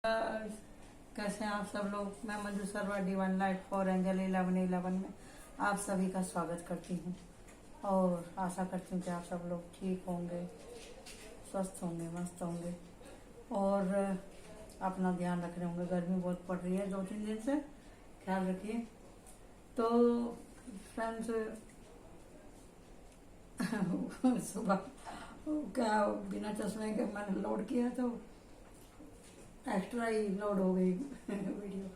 कैसे हैं आप सब लोग। मैं Manju server divine light for angel 1111 में आप सभी का स्वागत करती हूँ और आशा करती हूँ कि आप सब लोग ठीक होंगे, स्वस्थ होंगे, मस्त होंगे और अपना ध्यान रख रहे होंगे। गर्मी बहुत पड़ रही है 2-3 दिन से, ख्याल रखिए। तो फ्रेंड्स, सुबह क्या बिना चश्मे के मैंने लोड किया तो एक्स्ट्रा ही लोड हो गई वीडियो।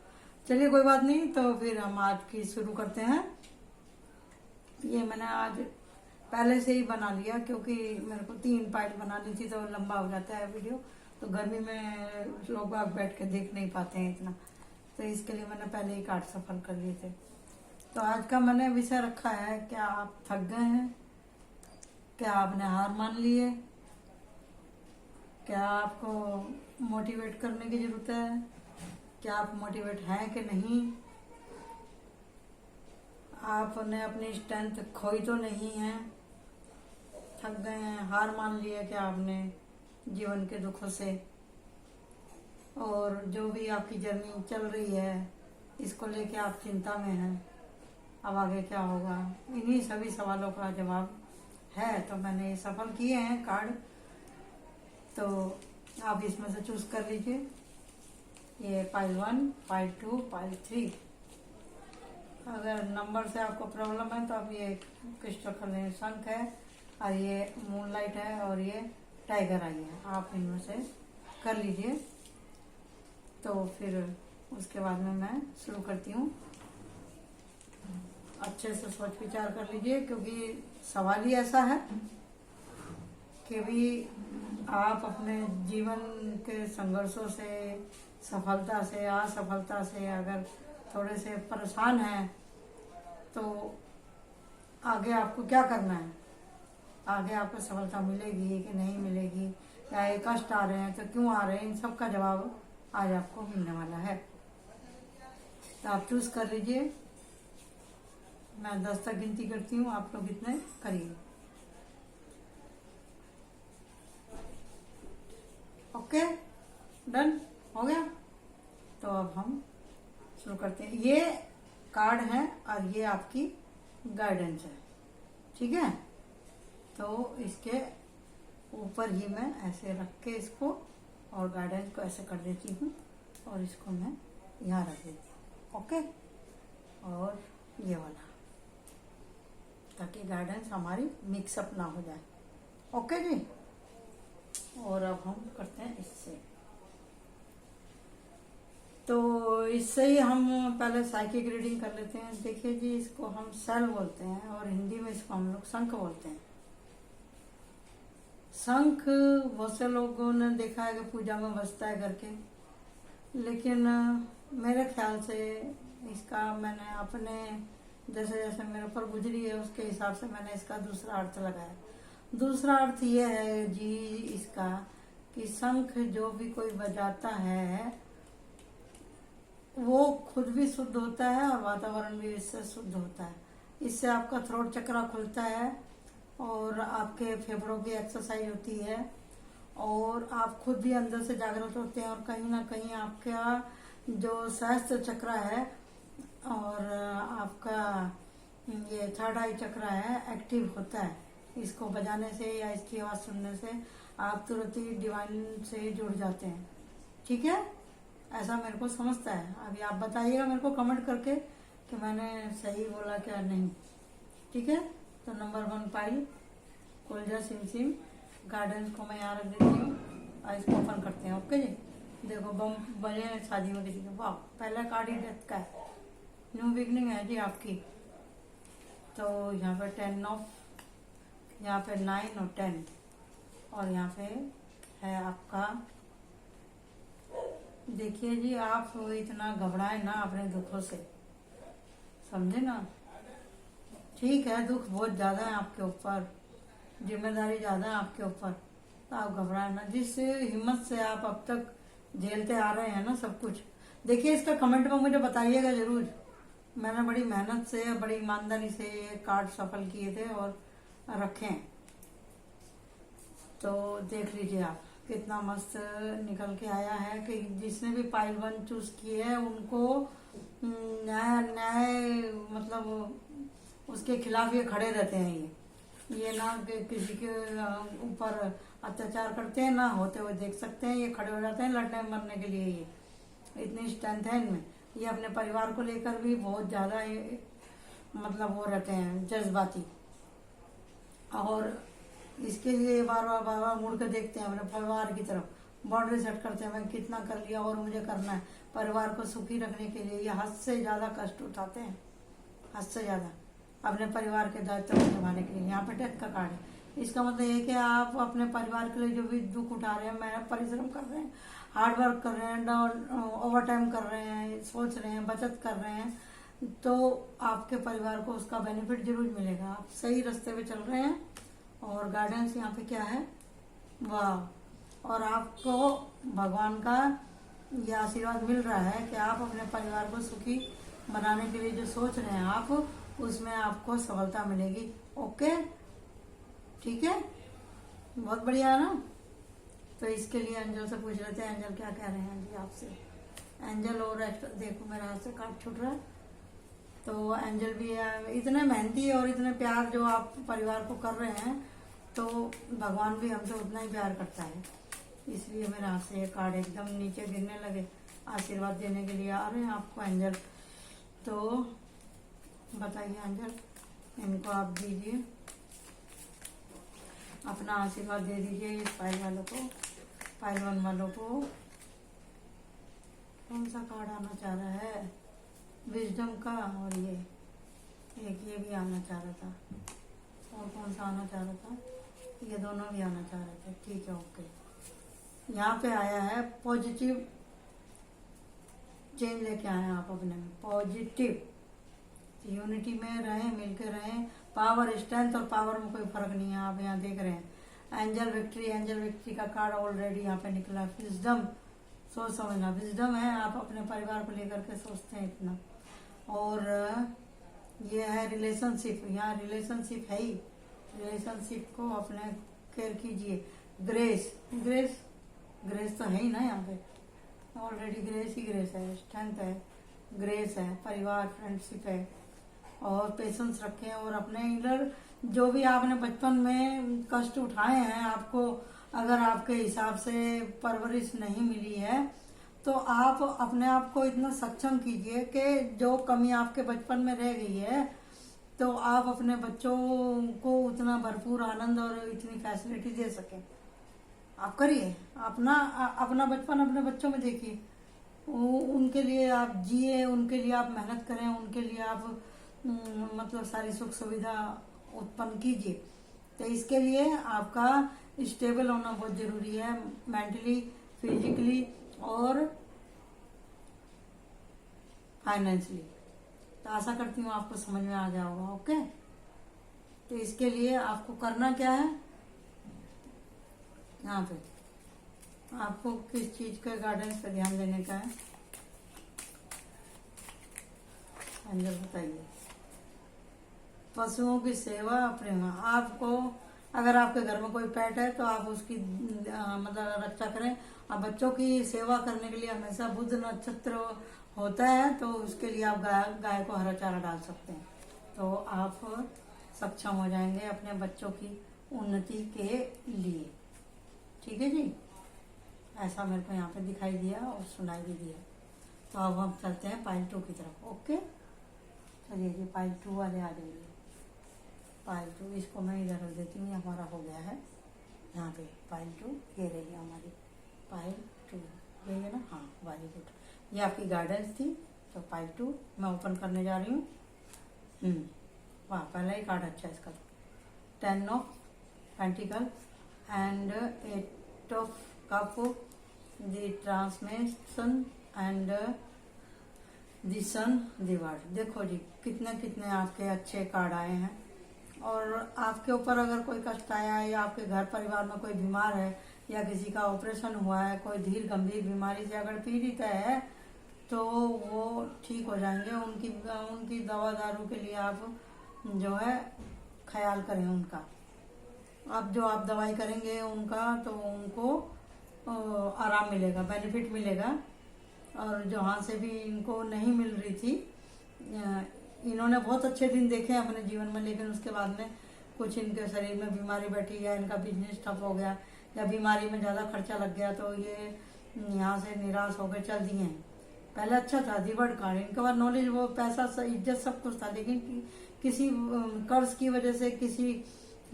चलिए कोई बात नहीं, तो फिर हम आज की शुरू करते हैं। ये मैंने आज पहले से ही बना लिया क्योंकि मेरे को 3 पार्ट बनानी थी तो लंबा हो जाता है वीडियो, तो गर्मी में लोग बाग बैठ के देख नहीं पाते हैं इतना, तो इसके लिए मैंने पहले ही कार्ड सफल कर लिए थे। तो आज का मैंने विषय रखा है, क्या आप थक गए हैं? क्या आपने हार मान ली है? क्या आपको मोटिवेट करने की जरूरत है? क्या आप मोटिवेट हैं कि नहीं? आपने अपनी स्ट्रेंथ खोई तो नहीं है? थक गए हैं, हार मान ली है क्या आपने जीवन के दुखों से? और जो भी आपकी जर्नी चल रही है इसको लेके आप चिंता में हैं, अब आगे क्या होगा? इन्हीं सभी सवालों का जवाब है। तो मैंने सफल किए हैं कार्ड, तो आप इसमें से चूज कर लीजिए। ये पाइल 1, पाइल 2, पाइल 3। अगर नंबर से आपको प्रॉब्लम है तो आप ये क्रिस्टल कलर शंख है और ये मूनलाइट है और ये टाइगर आई है, आप इनमें से कर लीजिए। तो फिर उसके बाद में मैं शुरू करती हूँ। अच्छे से सोच विचार कर लीजिए क्योंकि सवाल ही ऐसा है कि भी आप अपने जीवन के संघर्षों से, सफलता से, असफलता से अगर थोड़े से परेशान हैं तो आगे आपको क्या करना है? आगे आपको सफलता मिलेगी कि नहीं मिलेगी, या ये कष्ट आ रहे हैं तो क्यों आ रहे हैं, इन सब का जवाब आज आपको मिलने वाला है। तो आप चूज कर लीजिए। मैं 10 तक गिनती करती हूँ, आप लोग इतने करिए। ओके, डन हो गया। तो अब हम शुरू करते हैं। ये कार्ड है और ये आपकी गाइडेंस है, ठीक है? तो इसके ऊपर ही मैं ऐसे रख के इसको और गाइडेंस को ऐसे कर देती हूँ और इसको मैं यहाँ रख देती हूँ। ओके, और ये वाला, ताकि गाइडेंस हमारी मिक्सअप ना हो जाए। ओके जी। और अब हम करते हैं इससे। तो इससे ही हम पहले साइकिक रीडिंग कर लेते हैं। देखिए जी, इसको हम सेल बोलते हैं और हिंदी में इसको हम लोग शंख बोलते हैं। शंख बहुत से लोगों ने देखा है कि पूजा में बजता है करके, लेकिन मेरे ख्याल से इसका मैंने अपने जैसे जैसे मेरे ऊपर गुजरी है उसके हिसाब से मैंने इसका दूसरा अर्थ लगाया। दूसरा अर्थ ये है जी इसका कि शंख जो भी कोई बजाता है वो खुद भी शुद्ध होता है और वातावरण भी इससे शुद्ध होता है। इससे आपका थ्रोट चक्रा खुलता है और आपके फेफड़ों की एक्सरसाइज होती है और आप खुद भी अंदर से जागृत होते हैं और कहीं ना कहीं आपका जो सहस्त्र चक्र है और आपका ये थर्ड आई चक्र है एक्टिव होता है। इसको बजाने से या इसकी आवाज सुनने से आप तुरंत ही डिवाइन से जुड़ जाते हैं, ठीक है? ऐसा मेरे को समझता है। अभी आप बताइएगा मेरे को कमेंट करके कि मैंने सही बोला क्या नहीं, ठीक है? तो नंबर 1 पाइल कोलजा सिमसिम गार्डन को मैं यहाँ रख देती हूँ और इसको ओपन करते हैं। ओके जी। देखो बम बजे शादी में किसी के, वाह, पहला कार्ड ही डेथ का है। न्यू बिगनिंग है जी आपकी। तो यहाँ पे 10 ऑफ, यहाँ पे 9 और 10 और यहाँ पे है आपका। देखिए जी, आप इतना घबराए ना अपने दुखों से, समझे ना? ठीक है, दुख बहुत ज्यादा है आपके ऊपर, जिम्मेदारी ज्यादा है आपके ऊपर, तो आप घबराए ना। जिस हिम्मत से आप अब तक झेलते आ रहे हैं ना सब कुछ, देखिए इसका कमेंट में मुझे बताइएगा जरूर। मैंने बड़ी मेहनत से, बड़ी ईमानदारी से ये कार्ड सफल किए थे और रखे हैं, तो देख लीजिए आप कितना मस्त निकल के आया है कि जिसने भी पाइल 1 चूज किए है उनको न्याय न्याय मतलब उसके खिलाफ ये खड़े रहते हैं। ये ना कि किसी के ऊपर अत्याचार करते हैं, ना होते हुए देख सकते हैं, ये खड़े हो जाते हैं लड़ने मरने के लिए। ये इतनी स्ट्रेंथ है इनमें। ये अपने परिवार को लेकर भी बहुत ज़्यादा मतलब वो रहते हैं जज्बाती, और इसके लिए बार बार मुड़ कर देखते हैं अपने परिवार की तरफ, बाउंड्री सेट करते हैं मैं कितना कर लिया और मुझे करना है। परिवार को सुखी रखने के लिए ये हद से ज़्यादा कष्ट उठाते हैं, हद से ज़्यादा अपने परिवार के दायित्व को निभाने के लिए। यहाँ पे डेथ का कार्ड है। इसका मतलब ये कि आप अपने परिवार के लिए जो भी दुख उठा रहे हैं, मेहनत परिश्रम कर रहे हैं, हार्ड वर्क कर रहे हैं, ओवर टाइम कर रहे हैं, सोच रहे हैं, बचत कर रहे हैं, तो आपके परिवार को उसका बेनिफिट जरूर मिलेगा। आप सही रास्ते पे चल रहे हैं। और गाइडेंस यहाँ पे क्या है, वाह। और आपको भगवान का ये आशीर्वाद मिल रहा है कि आप अपने परिवार को सुखी बनाने के लिए जो सोच रहे हैं आप, उसमें आपको सफलता मिलेगी। ओके, ठीक है, बहुत बढ़िया है ना। तो इसके लिए एंजल से पूछ रहे थे, एंजल क्या कह रहे हैं जी आपसे। एंजल और देखो मेरा हाथ से कार्ड छूट रहा है। तो एंजल भी है, इतने मेहनती और इतने प्यार जो आप परिवार को कर रहे हैं, तो भगवान भी हमसे उतना ही प्यार करता है। इसलिए मेरे हाथ से ये कार्ड एकदम नीचे गिरने लगे, आशीर्वाद देने के लिए आ रहे हैं आपको एंजल। तो बताइए एंजल, इनको आप दीजिए, अपना आशीर्वाद दे दीजिए इस फाइल वालों को, फाइल 1 वालों को। कौन सा कार्ड आना चाह रहा है, विजडम का, और ये एक ये भी आना चाह रहा था, और कौन सा आना चाह रहा था, ये दोनों भी आना चाह रहे थे। ठीक है, ओके। यहाँ पे आया है पॉजिटिव चेंज लेके आए हैं आप अपने में, पॉजिटिव यूनिटी में रहें, मिलकर रहें। पावर, स्ट्रेंथ और पावर में कोई फर्क नहीं है। आप यहाँ देख रहे हैं एंजल विक्ट्री, एंजल विक्ट्री का कार्ड ऑलरेडी यहाँ पे निकला। विजडम, सोच समझना, विजडम है, आप अपने परिवार को लेकर के सोचते हैं इतना। और ये है रिलेशनशिप, यहाँ रिलेशनशिप है ही, रिलेशनशिप को अपने केयर कीजिए। ग्रेस, ग्रेस, ग्रेस तो है ही ना यहाँ पे, ऑलरेडी ग्रेस ही ग्रेस है, स्ट्रेंथ है, ग्रेस है, परिवार, फ्रेंडशिप है। और पेशेंस रखें, और अपने इधर जो भी आपने बचपन में कष्ट उठाए हैं, आपको अगर आपके हिसाब से परवरिश नहीं मिली है, तो आप अपने आप को इतना सक्षम कीजिए कि जो कमी आपके बचपन में रह गई है, तो आप अपने बच्चों को उतना भरपूर आनंद और इतनी फैसिलिटी दे सकें। आप करिए, अपना बचपन अपने बच्चों में देखिए, उनके लिए आप जिए, उनके लिए आप मेहनत करें, उनके लिए आप मतलब सारी सुख सुविधा उत्पन्न कीजिए। तो इसके लिए आपका स्टेबल होना बहुत जरूरी है, मेंटली, फिजिकली और फाइनेंशियली। तो आशा करती हूँ आपको समझ में आ गया होगा। ओके, तो इसके लिए आपको करना क्या है, यहाँ पे आपको किस चीज के गाइडेंस पे ध्यान देने का है, एंजल बताइए। पशुओं की सेवा प्रेम। आपको अगर आपके घर में कोई पेट है तो आप उसकी मतलब रक्षा करें। आप बच्चों की सेवा करने के लिए हमेशा बुध नक्षत्र होता है, तो उसके लिए आप गाय को हरा चारा डाल सकते हैं, तो आप सक्षम हो जाएंगे अपने बच्चों की उन्नति के लिए। ठीक है जी, ऐसा मेरे को यहाँ पे दिखाई दिया और सुनाई भी दिया। तो अब हम चलते हैं पाइल 2 की तरफ। ओके, चलिए जी, पाइल 2 वाले आ जाइए। पाइल 2, इसको मैं इधर रख देती हूँ, हमारा हो गया है यहाँ पे पाइल 2। ये रही हमारी पाइल 2, यही है ना, हाँ, वेरी गुड। ये आपकी गाइडेंस थी। तो पाइल 2 मैं ओपन करने जा रही हूँ। वाह, पहला ही कार्ड अच्छा है इसका। 10 of pentacle and 8 of cup, the transmission and the sun, the world. देखो जी, कितने कितने आपके अच्छे कार्ड आए हैं। और आपके ऊपर अगर कोई कष्ट आया है, या आपके घर परिवार में कोई बीमार है, या किसी का ऑपरेशन हुआ है, कोई धीर गंभीर बीमारी से अगर पीड़ित है, तो वो ठीक हो जाएंगे। उनकी दवा दारू के लिए आप जो है ख्याल करें उनका। आप दवाई करेंगे उनका, तो उनको आराम मिलेगा, बेनिफिट मिलेगा। और जहाँ से भी इनको नहीं मिल रही थी, इन्होंने बहुत अच्छे दिन देखे हैं अपने जीवन में, लेकिन उसके बाद में कुछ इनके शरीर में बीमारी बैठी, या इनका बिजनेस ठप हो गया, या बीमारी में ज़्यादा खर्चा लग गया, तो ये यहाँ से निराश होकर चल दिए हैं। पहले अच्छा था, दिवड़ कार्ड, इनके बाद नॉलेज, वो पैसा, इज्जत, सब कुछ था, लेकिन किसी कर्ज की वजह से, किसी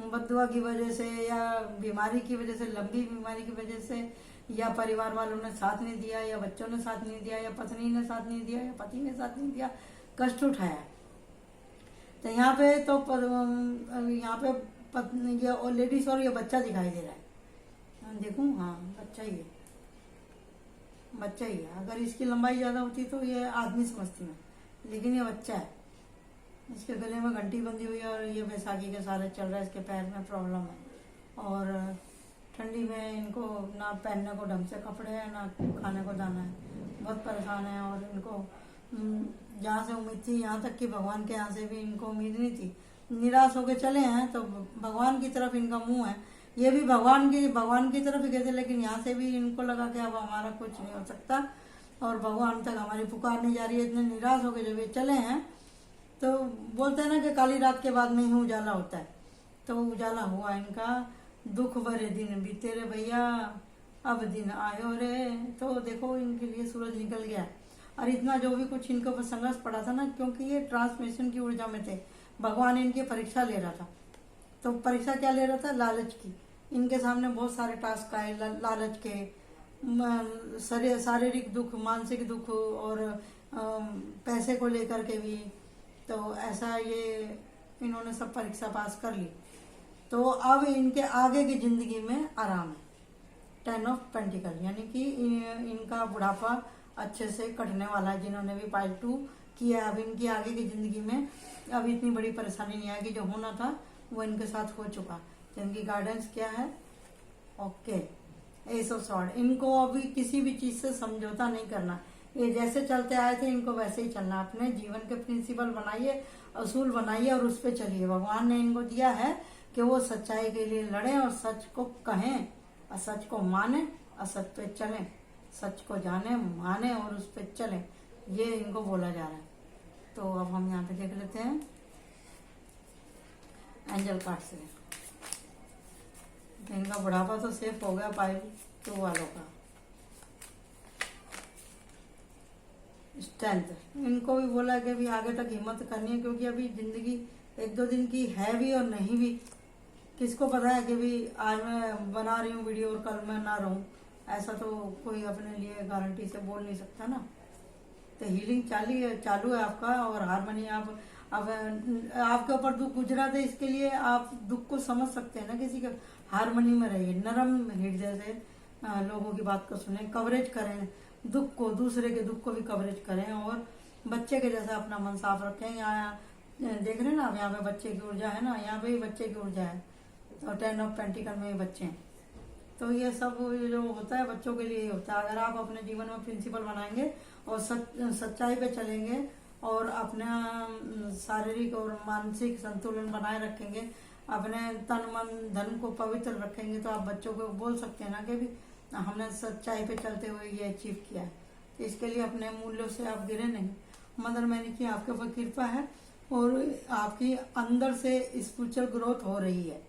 बददुआ की वजह से, या बीमारी की वजह से, लंबी बीमारी की वजह से, या परिवार वालों ने साथ नहीं दिया, या बच्चों ने साथ नहीं दिया, या पत्नी ने साथ नहीं दिया, या पति ने साथ नहीं दिया, कष्ट उठाया। तो यहाँ पे तो यहाँ पे ये लेडीज और ये बच्चा दिखाई दे रहा है। देखूं, हाँ बच्चा ही है, बच्चा ही है। अगर इसकी लंबाई ज्यादा होती तो ये आदमी समझती मैं, लेकिन ये बच्चा है। इसके गले में घंटी बंधी हुई है, और ये बैसाखी के सारे चल रहा है, इसके पैर में प्रॉब्लम है, और ठंडी में इनको ना पहनने को ढंग से कपड़े हैं, ना खाने को दाना है, बहुत परेशान है। और इनको जहाँ से उम्मीद थी, यहाँ तक कि भगवान के यहाँ से भी इनको उम्मीद नहीं थी, निराश होकर चले हैं। तो भगवान की तरफ इनका मुंह है, ये भी भगवान की तरफ ही गए थे, लेकिन यहाँ से भी इनको लगा कि अब हमारा कुछ नहीं हो सकता, और भगवान तक हमारी पुकार नहीं जा रही है। इतने निराश होकर जब ये चले हैं, तो बोलते हैं ना कि काली रात के बाद में ही उजाला होता है, तो उजाला हुआ इनका। दुख भरे दिन बीते रे भैया, अब दिन आयो रे। तो देखो, इनके लिए सूरज निकल गया। और इतना जो भी कुछ इनके ऊपर संघर्ष पड़ा था ना, क्योंकि ये ट्रांसमिशन की ऊर्जा में थे, भगवान इनकी परीक्षा ले रहा था। तो परीक्षा क्या ले रहा था? लालच की। इनके सामने बहुत सारे टास्क आए लालच के, शारीरिक दुख, मानसिक दुख, और पैसे को लेकर के भी। तो ऐसा ये इन्होंने सब परीक्षा पास कर ली। तो अब इनके आगे की जिंदगी में आराम है। 10 ऑफ पेंटिकल, यानी कि इनका बुढ़ापा अच्छे से कटने वाला है। जिन्होंने भी पाइल 2 किया, अब इनकी आगे की जिंदगी में अब इतनी बड़ी परेशानी नहीं आएगी। जो होना था वो इनके साथ हो चुका। तो इनकी गाइडेंस क्या है? Okay, S of sword. इनको अभी किसी भी चीज से समझौता नहीं करना। ये जैसे चलते आए थे, इनको वैसे ही चलना। अपने जीवन के प्रिंसिपल बनाइए, असूल बनाइए, और उस पर चलिए। भगवान ने इनको दिया है कि वो सच्चाई के लिए लड़े, और सच को कहें, और सच को माने, और सच पे चलें। सच को जाने, माने, और उस पर चलें, ये इनको बोला जा रहा है। तो अब हम यहाँ पे देख लेते हैं एंजल कार्ड से। इनका बुढ़ापा तो सेफ हो गया पाइल 2 वालों का। स्ट्रेंथ, इनको भी बोला कि अभी आगे तक हिम्मत करनी है, क्योंकि अभी जिंदगी 1-2 दिन की है भी और नहीं भी। किसको पता है कि भी आज मैं बना रही हूँ वीडियो और कल मैं ना रहूं। ऐसा तो कोई अपने लिए गारंटी से बोल नहीं सकता ना। तो हीलिंग चालू है आपका, और हारमोनी आप अब आपके ऊपर दुख गुजरा था, इसके लिए आप दुख को समझ सकते हैं ना। किसी के हारमोनी में रहिए, नरम हृदय से लोगों की बात को सुने, कवरेज करें दुख को, दूसरे के दुख को भी कवरेज करें, और बच्चे के जैसा अपना मन साफ रखें। यहाँ देख रहे हैं ना आप, यहाँ पे बच्चे की ऊर्जा है ना, यहाँ पे भी बच्चे की ऊर्जा है, और 10 ऑफ पेंटिकल में बच्चे हैं। तो ये सब जो होता है बच्चों के लिए ही होता है। अगर आप अपने जीवन में प्रिंसिपल बनाएंगे और सच्चाई पे चलेंगे, और अपना शारीरिक और मानसिक संतुलन बनाए रखेंगे, अपने तन मन धन को पवित्र रखेंगे, तो आप बच्चों को बोल सकते हैं ना कि भी हमने सच्चाई पे चलते हुए ये अचीव किया है। तो इसके लिए अपने मूल्यों से आप गिरे नहीं। मदर मैरी की आपके ऊपर कृपा है, और आपकी अंदर से स्पिरिचुअल ग्रोथ हो रही है।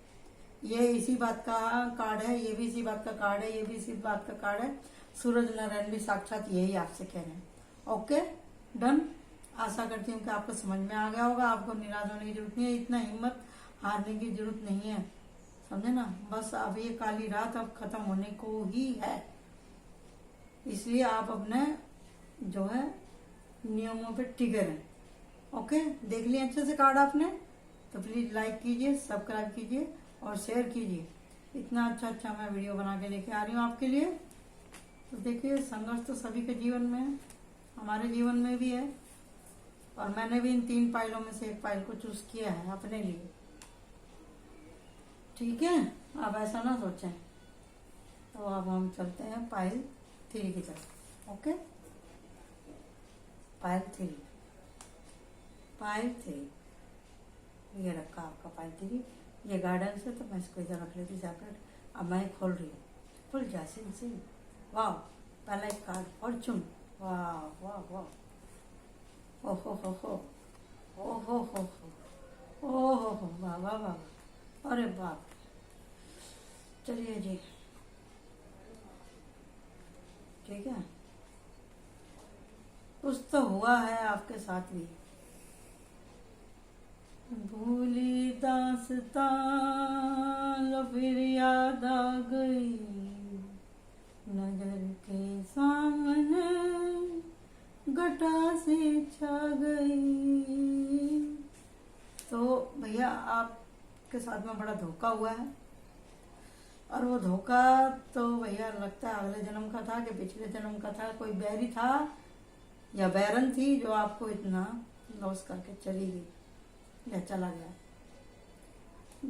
ये इसी बात का कार्ड है, ये भी इसी बात का कार्ड है, ये भी इसी बात का कार्ड है। सूरज नारायण भी साक्षात यही आपसे कह रहे हैं। Okay, done. आशा करती हूँ कि आपको समझ में आ गया होगा। आपको निराश होने की जरूरत नहीं है, इतना हिम्मत हारने की जरूरत नहीं है, समझे ना। बस अब ये काली रात अब खत्म होने को ही है, इसलिए आप अपने जो है नियमों पे टिके रहें। ओके, देख लिया अच्छे से कार्ड आपने, तो प्लीज लाइक कीजिए, सब्सक्राइब कीजिए और शेयर कीजिए। इतना अच्छा मैं वीडियो बना के लेके आ रही हूँ आपके लिए। तो देखिए, संघर्ष तो सभी के जीवन में है, हमारे जीवन में भी है, और मैंने भी इन 3 पाइलों में से एक पाइल को चूज किया है अपने लिए। ठीक है, आप ऐसा ना सोचें। तो अब हम चलते हैं पाइल 3 की तरफ। ओके, पाइल 3 ये रखा आपका पाइल 3। ये गार्डन से, तो मैं इसको इधर रख लेती सेपरेट। अब मैं खोल रही हूँ। खुल जाए सिंह सिंह। वाह, पहला एक कार्ड फॉर्चून। वाह वाह वाह, ओहो हो, ओहो हो, ओहो हो, वाह वाह वाह, अरे बाप। चलिए जी, ठीक है, कुछ तो हुआ है आपके साथ भी। भूली दास्तां लो फिर याद आ गई, नजर के सामने घटा से छा गई। तो भैया आपके साथ में बड़ा धोखा हुआ है, और वो धोखा तो भैया लगता है अगले जन्म का था कि पिछले जन्म का था। कोई बैरी था या बैरन थी जो आपको इतना लॉस करके चली गई या चला गया,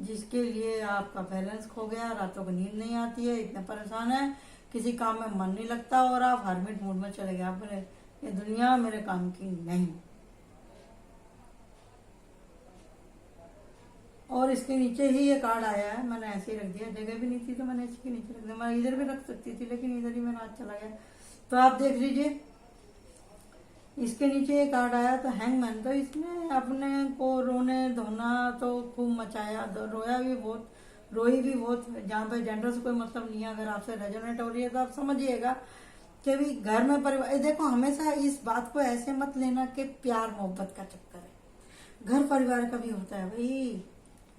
जिसके लिए आपका बैलेंस खो गया, रातों को नींद नहीं आती है, इतना परेशान है, किसी काम में मन नहीं लगता और आप हार्मिट मूड में चले गए। आप बोले ये दुनिया मेरे काम की नहीं। और इसके नीचे ही ये कार्ड आया है, मैंने ऐसे ही रख दिया, जगह भी नहीं थी तो मैंने इसके नीचे रख दिया। मैं इधर भी रख सकती थी लेकिन इधर ही मेरा हाथ चला गया। तो आप देख लीजिए, इसके नीचे ये कार्ड आया तो हैंगमैन। तो इसने अपने को रोने धोना तो खूब मचाया, रोया भी बहुत, रोई भी बहुत। जहाँ पे जेंडर से कोई मतलब नहीं है, अगर आपसे रेजोनेट हो रही है तो आप समझिएगा कि भी घर में परिवार। देखो, हमेशा इस बात को ऐसे मत लेना कि प्यार मोहब्बत का चक्कर है। घर परिवार का भी होता है भाई,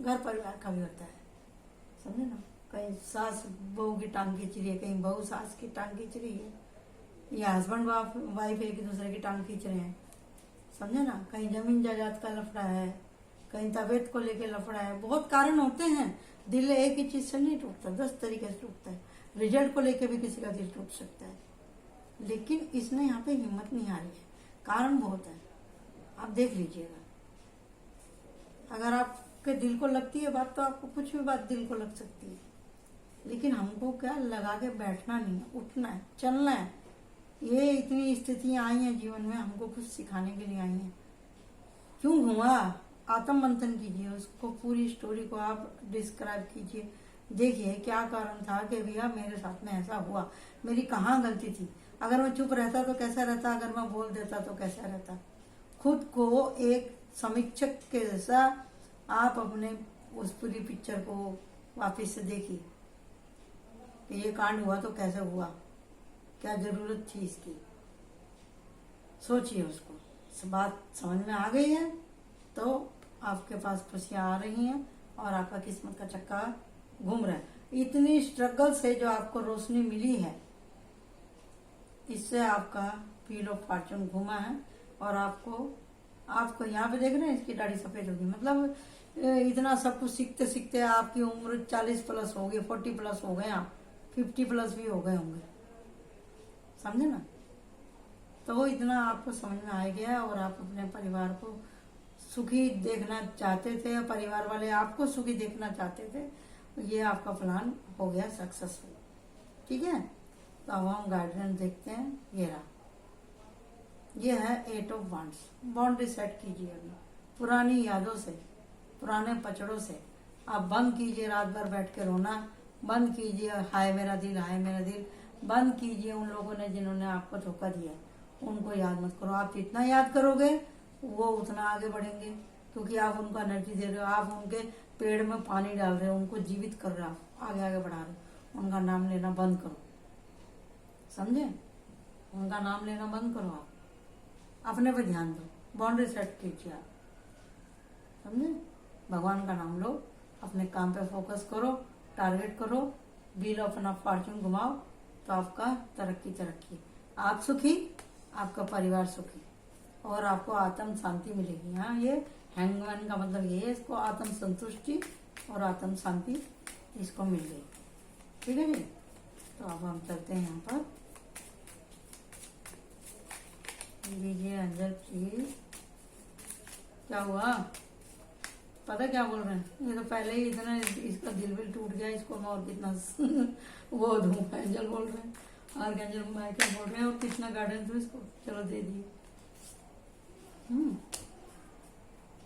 घर परिवार का भी होता है, समझे ना। कहीं सास बहू की टांग खींच रही है, कहीं बहू सास की टांग खींच रही है, या हस्बैंड वाइफ एक दूसरे की टांग खींच रहे हैं, समझे ना। कहीं जमीन जायदाद का लफड़ा है, कहीं तबीयत को लेके लफड़ा है, बहुत कारण होते हैं। दिल एक ही चीज से नहीं टूटता, 10 तरीके से टूटता है। रिजल्ट को लेके भी किसी का दिल टूट सकता है, लेकिन इसमें यहाँ पे हिम्मत नहीं आ रही है, कारण बहुत है। आप देख लीजिएगा, अगर आपके दिल को लगती है बात तो आपको कुछ भी बात दिल को लग सकती है, लेकिन हमको क्या लगा के बैठना नहीं है, उठना है, चलना है। ये इतनी स्थितियां आई हैं जीवन में, हमको कुछ सिखाने के लिए आई हैं। क्यों हुआ, आत्म मंथन कीजिए, उसको पूरी स्टोरी को आप डिस्क्राइब कीजिए। देखिए क्या कारण था कि भैया मेरे साथ में ऐसा हुआ, मेरी कहाँ गलती थी। अगर मैं चुप रहता तो कैसा रहता, अगर मैं बोल देता तो कैसा रहता। खुद को एक समीक्षक के जैसा आप अपने उस पूरी पिक्चर को वापस से देखिए कि ये कांड हुआ तो कैसे हुआ, क्या जरूरत थी इसकी, सोचिए उसको। बात समझ में आ गई है तो आपके पास खुशियां आ रही हैं और आपका किस्मत का चक्का घूम रहा है। इतनी स्ट्रगल से जो आपको रोशनी मिली है, इससे आपका व्हील ऑफ फॉर्चून घूमा है। और आपको यहाँ पे देख रहे हैं, इसकी दाढ़ी सफेद होगी, मतलब इतना सब कुछ सीखते सीखते आपकी उम्र 40 प्लस हो गई, 40 प्लस हो गए, आप 50 प्लस भी हो गए होंगे, समझे ना। तो इतना आपको समझ में आ गया और आप अपने परिवार को सुखी देखना चाहते थे, परिवार वाले आपको सुखी देखना चाहते थे, ये आपका प्लान हो गया सक्सेसफुल, ठीक है। तो अब हम गाइडेंस देखते हैं। ये रहा, ये है 8 ऑफ वांड्स। बाउंड्री सेट कीजिए अभी पुरानी यादों से, पुराने पचड़ों से। आप बंद कीजिए रात भर बैठ के रोना, बंद कीजिए हाय मेरा दिल, हाय मेरा दिल, बंद कीजिए उन लोगों ने जिन्होंने आपको धोखा दिया, उनको याद मत करो। आप जितना याद करोगे वो उतना आगे बढ़ेंगे, क्योंकि आप उनको एनर्जी दे रहे हो, आप उनके पेड़ में पानी डाल रहे हो, उनको जीवित कर रहे हो, आगे आगे बढ़ा रहे हो। उनका नाम लेना बंद करो, समझे, उनका नाम लेना बंद करो। आप अपने पे ध्यान दो, बाउंड्री सेट कीजिए आप, समझे। भगवान का नाम लो, अपने काम पे फोकस करो, टारगेट करो, व्हील ऑफ फॉर्चून घुमाओ, तो आपका तरक्की, आप सुखी, आपका परिवार सुखी और आपको आत्म शांति मिलेगी। हाँ, ये हैंगमैन का मतलब ये है, इसको आत्म संतुष्टि और आत्म शांति इसको मिल गई, ठीक है जी। तो अब हम चलते हैं यहाँ पर, दीजिए अंजल प्लीज। क्या हुआ, पता क्या बोल रहे हैं, ये तो पहले ही इतना इसका दिल भी टूट गया, इसको मैं और कितना वो दूं। एंजल बोल रहे हैं, और एंजल माइकल बोल रहे हैं, और कितना गार्डन दूं इसको, चलो दे दिए।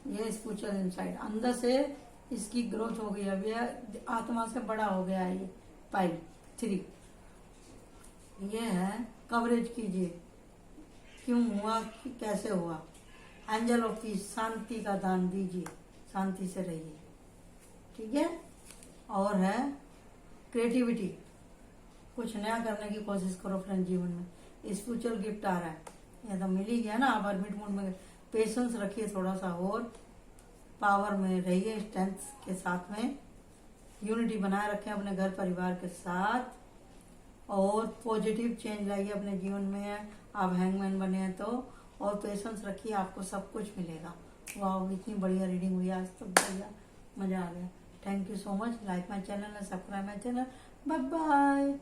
ये स्पिरिचुअल इनसाइट, अंदर से इसकी ग्रोथ हो गई, अब ये आत्मा से बड़ा हो गया है। ये 5 3 ये है, कवरेज कीजिए, क्यों हुआ कि कैसे हुआ। एंजल ऑफ पीस, शांति का दान दीजिए, शांति से रहिए, ठीक है। और है क्रिएटिविटी, कुछ नया करने की कोशिश करो फ्रेंड जीवन में। स्पिरिचुअल गिफ्ट आ रहा है, ये तो मिल ही गया ना। आप हर्मिट मोड में पेशेंस रखिए थोड़ा सा, और पावर में रहिए, स्ट्रेंथ के साथ में यूनिटी बनाए रखें अपने घर परिवार के साथ, और पॉजिटिव चेंज लाइए अपने जीवन में। आप हैंगमैन बने हैं तो, और पेशेंस रखिए, आपको सब कुछ मिलेगा। वाह, इतनी बढ़िया रीडिंग हुई आज तो, बढ़िया मजा आ गया। Thank you so much. Like my channel, subscribe my channel. Bye bye.